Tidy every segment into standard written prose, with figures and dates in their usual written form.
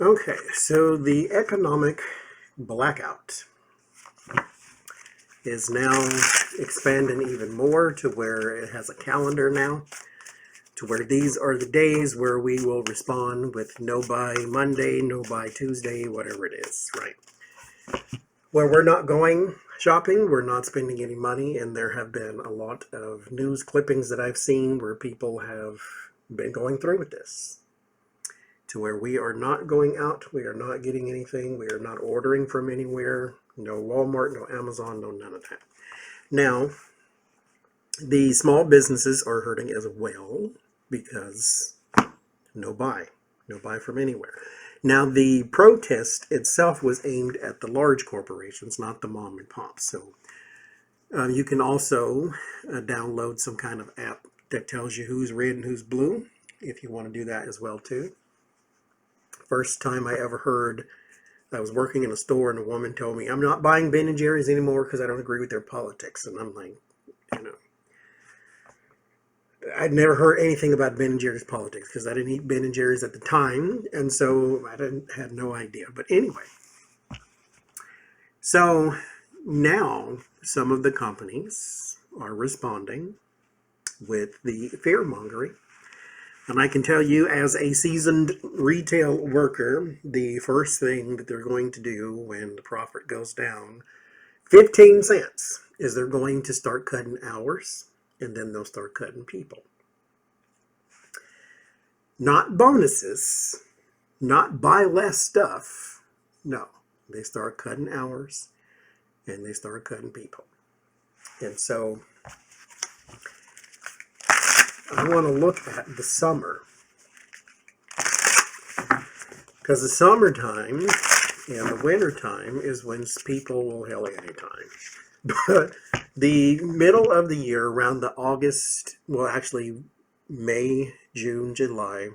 Okay, so the economic blackout is now expanding even more to where it has a calendar now, to where these are the days where we will respond with no buy Monday, no buy Tuesday, whatever it is, right? Where we're not going shopping, we're not spending any money, and there have been a lot of news clippings that I've seen where people have been going through with this. To where we are not going out, we are not getting anything, we are not ordering from anywhere, no Walmart, no Amazon, no none of that. Now, the small businesses are hurting as well because no buy from anywhere. Now, the protest itself was aimed at the large corporations, not the mom and pop. So you can also download some kind of app that tells you who's red and who's blue, if you want to do that as well too. First time I ever heard, I was working in a store and a woman told me, I'm not buying Ben & Jerry's anymore because I don't agree with their politics. And I'm like, I'd never heard anything about Ben & Jerry's politics because I didn't eat Ben & Jerry's at the time. And so I had no idea. But anyway, so now some of the companies are responding with the fear mongering. And I can tell you, as a seasoned retail worker, the first thing that they're going to do when the profit goes down 15 cents is they're going to start cutting hours, and then they'll start cutting people. Not bonuses, not buy less stuff. No, they start cutting hours, and they start cutting people. And so I want to look at the summer, because the summertime and the wintertime is when people will hell anytime. But the middle of the year, around the August, well actually May, June, July,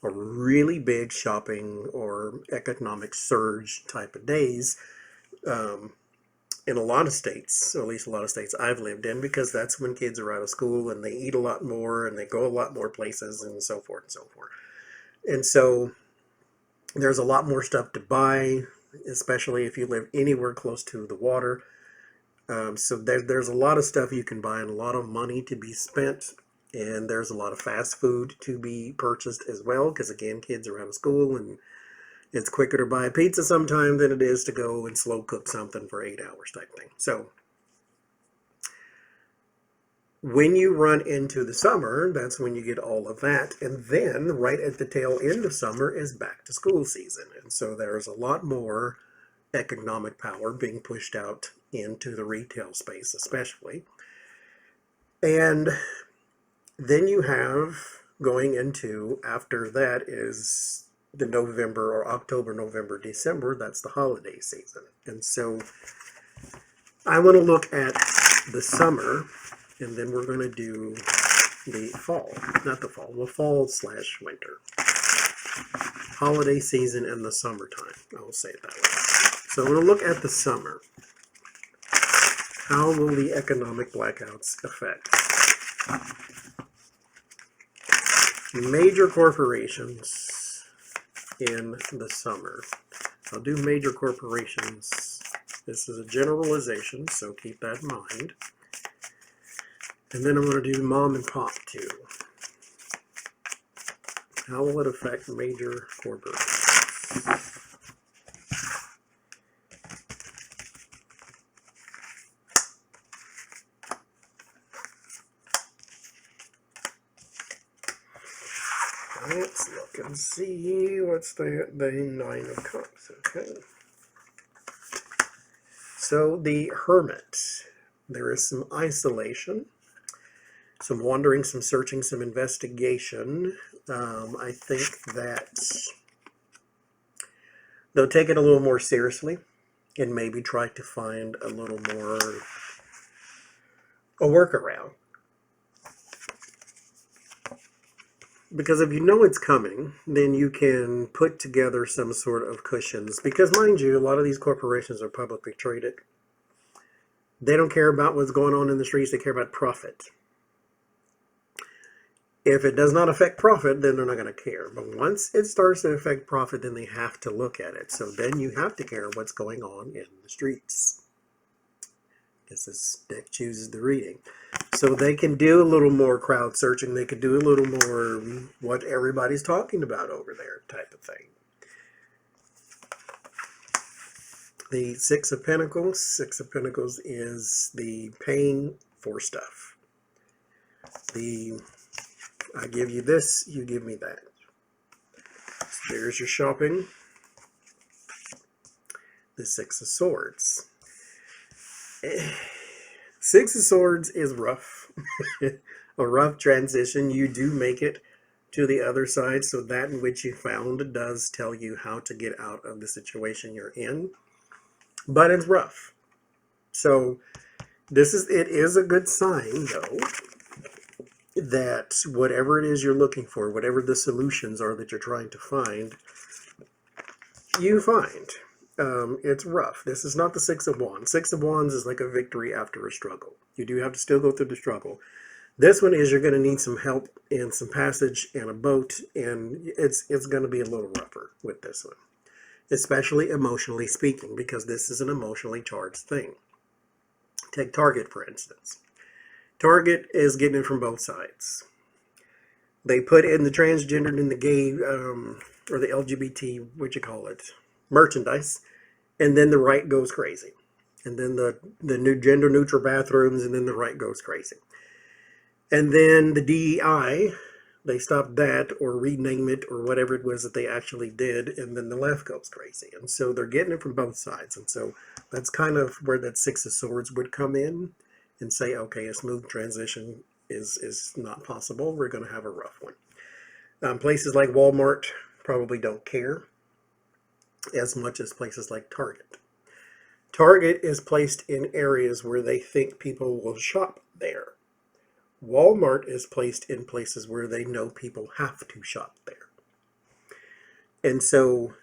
are really big shopping or economic surge type of days. In a lot of states, or at least a lot of states I've lived in, because that's when kids are out of school and they eat a lot more and they go a lot more places and so forth and so forth. And so there's a lot more stuff to buy, especially if you live anywhere close to the water. So there's a lot of stuff you can buy and a lot of money to be spent. And there's a lot of fast food to be purchased as well, because again, kids are out of school and it's quicker to buy a pizza sometime than it is to go and slow cook something for 8 hours type thing. So when you run into the summer, that's when you get all of that. And then right at the tail end of summer is back to school season. And so there's a lot more economic power being pushed out into the retail space especially. And then you have going into, after that is the November or October, November, December, that's the holiday season. And so I want to look at the summer, and then we're going to do the fall, not the fall, well, fall/winter. Holiday season and the summertime, I'll say it that way. So we're going to look at the summer. How will the economic blackouts affect major corporations in the summer? I'll do major corporations. This is a generalization, so keep that in mind. And then I'm going to do mom and pop too. How will it affect major corporations? Let's look and see what's the Nine of Cups. Okay. So the Hermit. There is some isolation, some wandering, some searching, some investigation. I think that they'll take it a little more seriously and maybe try to find a little more a workaround. Because if you know it's coming, then you can put together some sort of cushions. Because mind you, a lot of these corporations are publicly traded. They don't care about what's going on in the streets. They care about profit. If it does not affect profit, then they're not going to care. But once it starts to affect profit, then they have to look at it. So then you have to care what's going on in the streets. Guess this deck chooses the reading. So they can do a little more crowd searching. They can do a little more what everybody's talking about over there type of thing. The Six of Pentacles. Six of Pentacles is the paying for stuff. I give you this, you give me that. So there's your shopping. The Six of Swords. Six of Swords is rough. A rough transition. You do make it to the other side, so that in which you found does tell you how to get out of the situation you're in. But it's rough. So it is a good sign, though, that whatever it is you're looking for, whatever the solutions are that you're trying to find, you find. It's rough. This is not the Six of Wands. Six of Wands is like a victory after a struggle. You do have to still go through the struggle. This one is you're going to need some help and some passage and a boat, and it's going to be a little rougher with this one, especially emotionally speaking, because this is an emotionally charged thing. Take Target, for instance. Target is getting it from both sides. They put in the transgendered and the gay, or the LGBT, merchandise, and then the right goes crazy. And then the new gender neutral bathrooms, and then the right goes crazy. And then the DEI, they stopped that or rename it or whatever it was that they actually did, and then the left goes crazy. And so they're getting it from both sides. And so that's kind of where that Six of Swords would come in and say, okay, a smooth transition is not possible. We're going to have a rough one. Places like Walmart probably don't care as much as places like Target. Target is placed in areas where they think people will shop there. Walmart is placed in places where they know people have to shop there. And so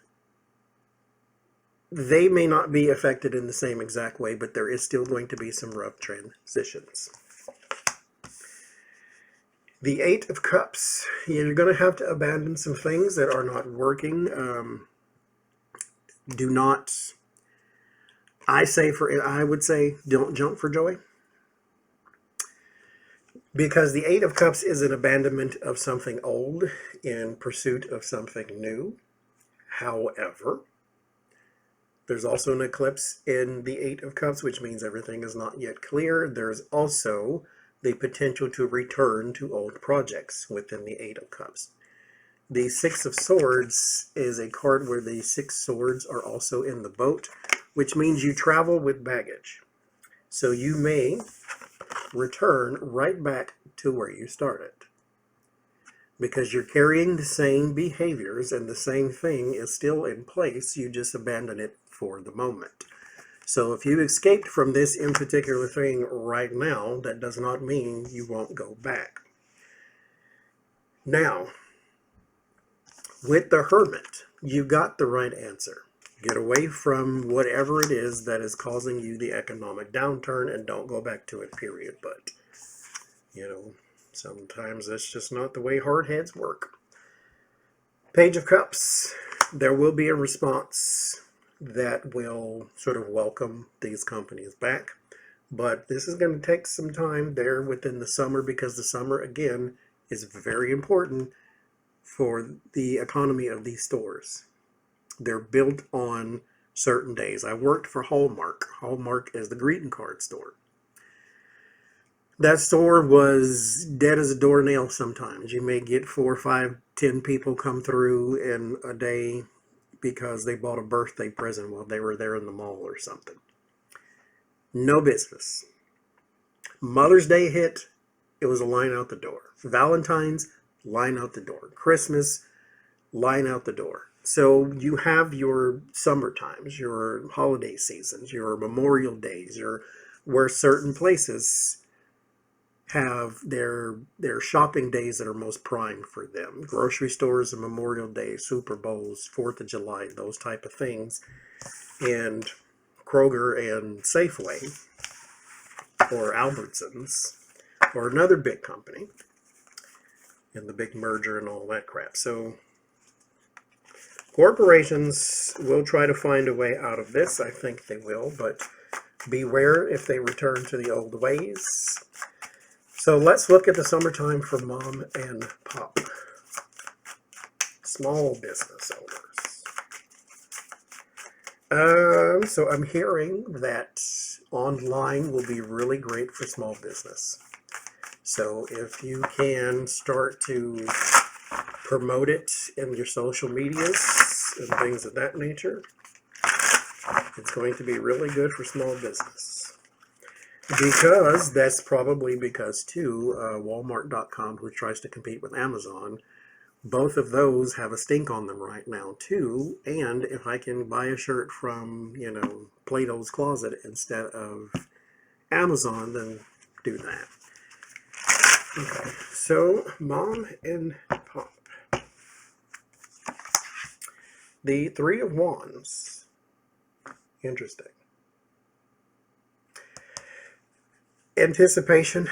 they may not be affected in the same exact way, but there is still going to be some rough transitions. The Eight of Cups. You're going to have to abandon some things that are not working. I would say, don't jump for joy. Because the Eight of Cups is an abandonment of something old in pursuit of something new. However, there's also an eclipse in the Eight of Cups, which means everything is not yet clear. There's also the potential to return to old projects within the Eight of Cups. The Six of Swords is a card where the six swords are also in the boat, which means you travel with baggage. So you may return right back to where you started, because you're carrying the same behaviors and the same thing is still in place. You just abandon it for the moment. So if you escaped from this in particular thing right now, that does not mean you won't go back. Now, with the Hermit, you got the right answer. Get away from whatever it is that is causing you the economic downturn and don't go back to it, period. But, sometimes that's just not the way hard heads work. Page of Cups. There will be a response that will sort of welcome these companies back. But this is going to take some time there within the summer, because the summer, again, is very important for the economy of these stores. They're built on certain days. I worked for Hallmark. Hallmark is the greeting card store. That store was dead as a doornail sometimes. You may get 4, 5, 10 people come through in a day because they bought a birthday present while they were there in the mall or something. No business. Mother's Day hit, it was a line out the door. Valentine's, line out the door. Christmas, line out the door. So you have your summer times, your holiday seasons, your Memorial Days, where certain places have their shopping days that are most prime for them. Grocery stores and Memorial Day, Super Bowls, 4th of July, those type of things. And Kroger and Safeway or Albertsons or another big company and the big merger and all that crap. So corporations will try to find a way out of this. I think they will, but beware if they return to the old ways. So let's look at the summertime for mom and pop. Small business owners. So I'm hearing that online will be really great for small business. So if you can start to promote it in your social medias and things of that nature, it's going to be really good for small business. Because that's probably because too, Walmart.com, who tries to compete with Amazon, both of those have a stink on them right now too. And if I can buy a shirt from, Plato's Closet instead of Amazon, then do that. Okay, so mom and pop. The Three of Wands. Interesting. Anticipation,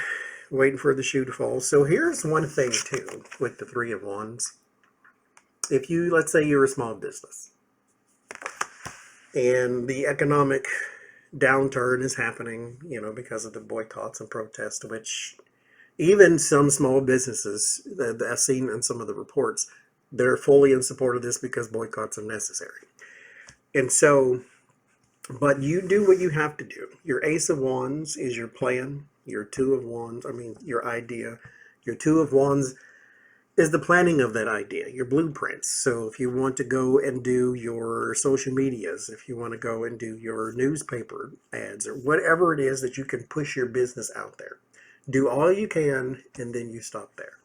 waiting for the shoe to fall. So here's one thing too with the Three of Wands. If you, let's say you're a small business and the economic downturn is happening, because of the boycotts and protests, which even some small businesses that I've seen in some of the reports, they're fully in support of this because boycotts are necessary. And so, but you do what you have to do. Your Ace of Wands is your plan. Your Two of Wands, your idea. Your Two of Wands is the planning of that idea, your blueprints. So if you want to go and do your social medias, if you want to go and do your newspaper ads, or whatever it is that you can push your business out there, do all you can, and then you stop there.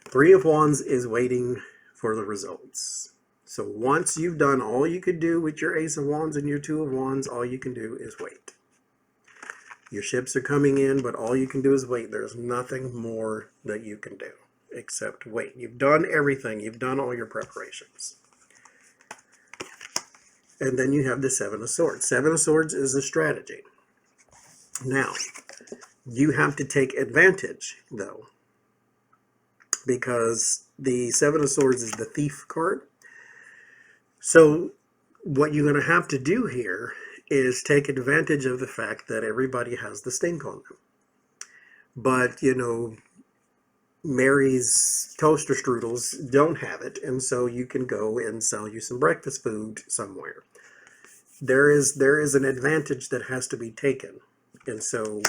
Three of Wands is waiting for the results. So once you've done all you could do with your Ace of Wands and your Two of Wands, all you can do is wait. Your ships are coming in, but all you can do is wait. There's nothing more that you can do except wait. You've done everything. You've done all your preparations. And then you have the Seven of Swords. Seven of Swords is a strategy. Now, you have to take advantage, though, because the Seven of Swords is the Thief card. So what you're going to have to do here is take advantage of the fact that everybody has the stink on them. But, Mary's toaster strudels don't have it, and so you can go and sell you some breakfast food somewhere. There is an advantage that has to be taken. And so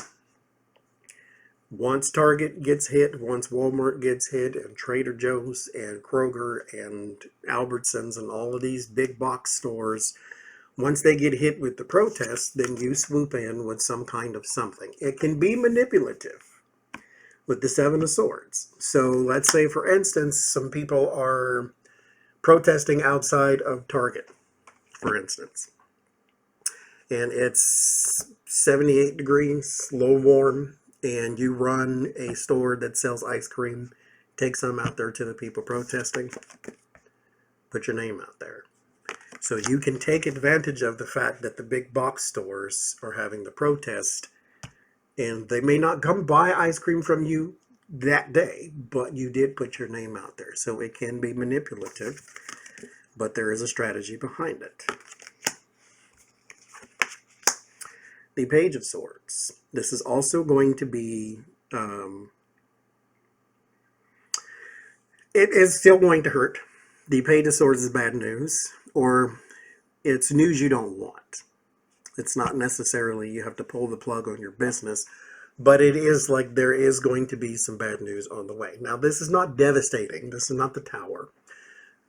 once Target gets hit, once Walmart gets hit, and Trader Joe's and Kroger and Albertsons and all of these big box stores, once they get hit with the protests, then you swoop in with some kind of something. It can be manipulative with the Seven of Swords. So let's say, for instance, some people are protesting outside of Target, for instance. And it's 78 degrees, low warm, and you run a store that sells ice cream, take some out there to the people protesting, put your name out there. So you can take advantage of the fact that the big box stores are having the protest, and they may not come buy ice cream from you that day, but you did put your name out there. So it can be manipulative, but there is a strategy behind it. The Page of Swords. This is also going to be, it is still going to hurt. The Page of Swords is bad news, or it's news you don't want. It's not necessarily you have to pull the plug on your business, but it is like there is going to be some bad news on the way. Now, this is not devastating. This is not the Tower.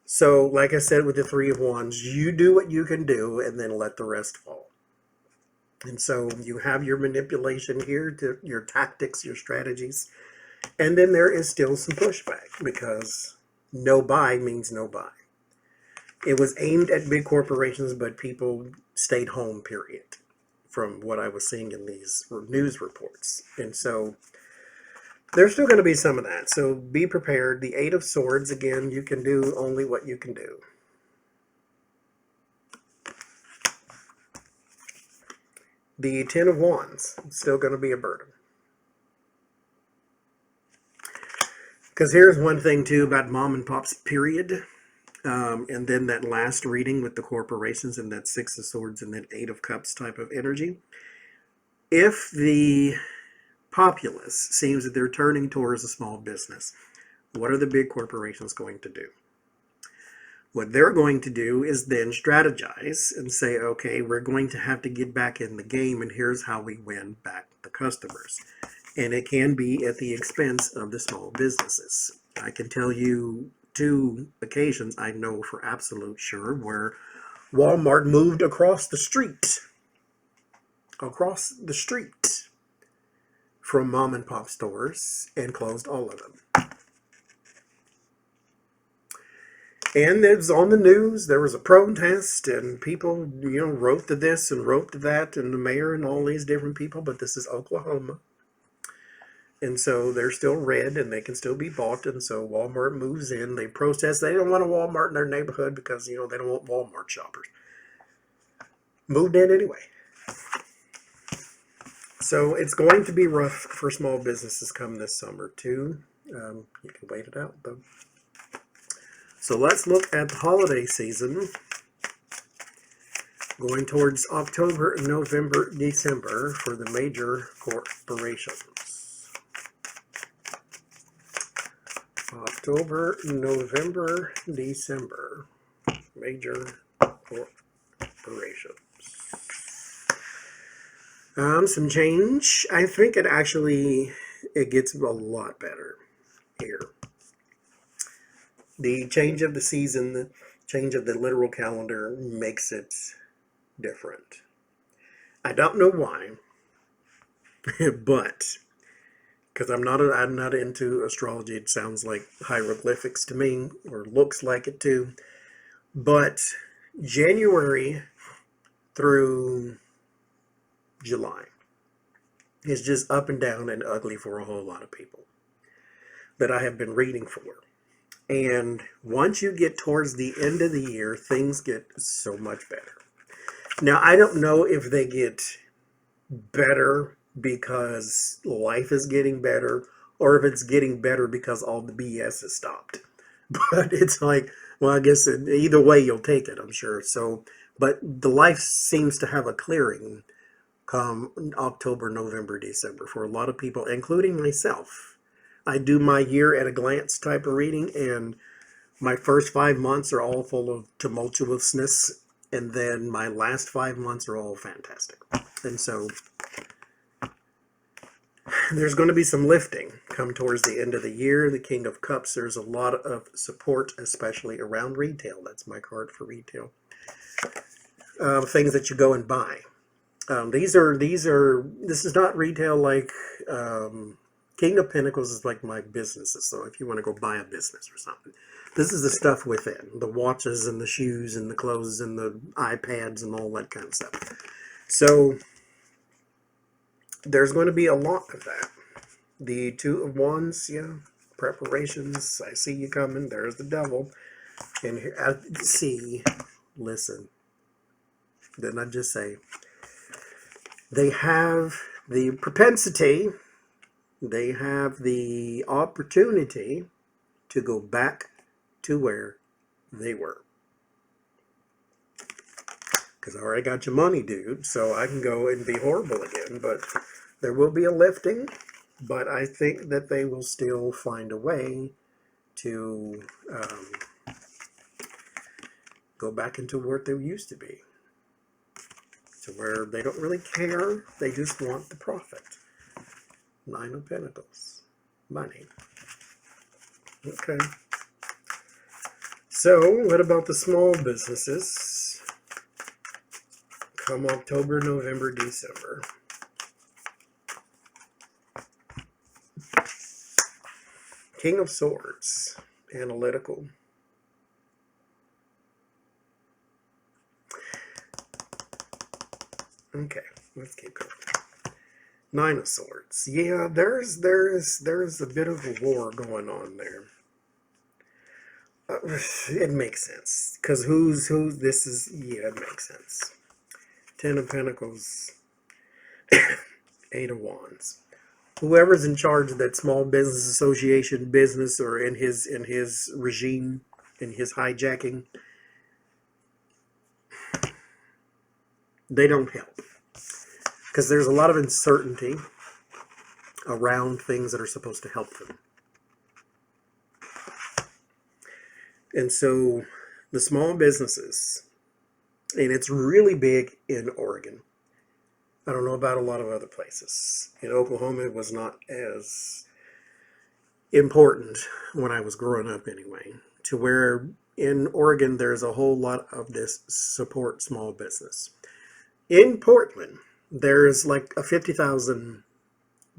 So, like I said with the Three of Wands, you do what you can do and then let the rest fall. And so you have your manipulation here, to your tactics, your strategies. And then there is still some pushback, because no buy means no buy. It was aimed at big corporations, but people stayed home, period, from what I was seeing in these news reports. And so there's still going to be some of that. So be prepared. The Eight of Swords, again, you can do only what you can do. The Ten of Wands, still going to be a burden. Because here's one thing too about mom and pops, period. And then that last reading with the corporations and that Six of Swords and that Eight of Cups type of energy. If the populace seems that they're turning towards a small business, what are the big corporations going to do? What they're going to do is then strategize and say, okay, we're going to have to get back in the game, and here's how we win back the customers. And it can be at the expense of the small businesses. I can tell you 2 occasions I know for absolute sure where Walmart moved across the street from mom and pop stores and closed all of them. And it was on the news. There was a protest, and people, wrote to this and wrote to that, and the mayor and all these different people. But this is Oklahoma, and so they're still red, and they can still be bought. And so Walmart moves in. They protest. They don't want a Walmart in their neighborhood because they don't want Walmart shoppers. Moved in anyway. So it's going to be rough for small businesses come this summer too. You can wait it out though. So let's look at the holiday season going towards October, November, December for the major corporations. October, November, December, major corporations. Some change. I think it gets a lot better here. The change of the season, the change of the literal calendar makes it different. I don't know why, but because I'm not into astrology, it sounds like hieroglyphics to me, or looks like it too. But January through July is just up and down and ugly for a whole lot of people that I have been reading for. And once you get towards the end of the year, things get so much better. Now, I don't know if they get better because life is getting better, or if it's getting better because all the BS has stopped. But it's like, well, I guess either way you'll take it, I'm sure. So, but the life seems to have a clearing come October, November, December for a lot of people, including myself. I do my year at a glance type of reading, and my first 5 months are all full of tumultuousness, and then my last 5 months are all fantastic. And so there's going to be some lifting come towards the end of the year. The King of Cups, there's a lot of support, especially around retail. That's my card for retail. Things that you go and buy. This is not retail like King of Pentacles is like my businesses. So if you want to go buy a business or something, this is the stuff within, the watches and the shoes and the clothes and the iPads and all that kind of stuff. So there's going to be a lot of that. The Two of Wands, preparations. I see you coming. There's the devil. And here, listen. Didn't I just say? They have the propensity, they have the opportunity to go back to where they were. Because I already got your money, dude, so I can go and be horrible again. But there will be a lifting, but I think that they will still find a way to go back into what they used to be. To where they don't really care, they just want the profit. 9 of Pentacles. Money. Okay. So, what about the small businesses? Come October, November, December. King of Swords. Analytical. Okay, let's keep going. 9 of Swords. Yeah, there's a bit of a war going on there. It makes sense, because this is, it makes sense. 10 of Pentacles, 8 of Wands. whoever's in charge of that small business association business, or in his regime, in his hijacking, they don't help. Because there's a lot of uncertainty around things that are supposed to help them. And so the small businesses, and it's really big in Oregon. I don't know about a lot of other places. In Oklahoma, it was not as important when I was growing up anyway, to where in Oregon there's a whole lot of this support small business. In Portland, there's like a 50,000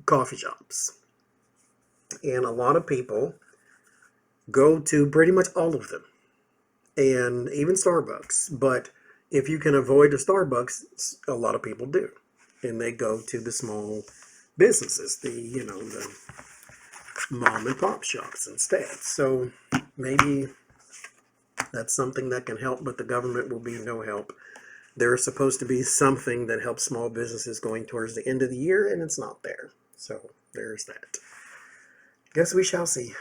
coffee shops, and a lot of people go to pretty much all of them, and even Starbucks. But if you can avoid a Starbucks, a lot of people do, and they go to the small businesses, the mom and pop shops instead. So maybe that's something that can help, but the government will be no help. There's supposed to be something that helps small businesses going towards the end of the year, and it's not there. So there's that. Guess we shall see.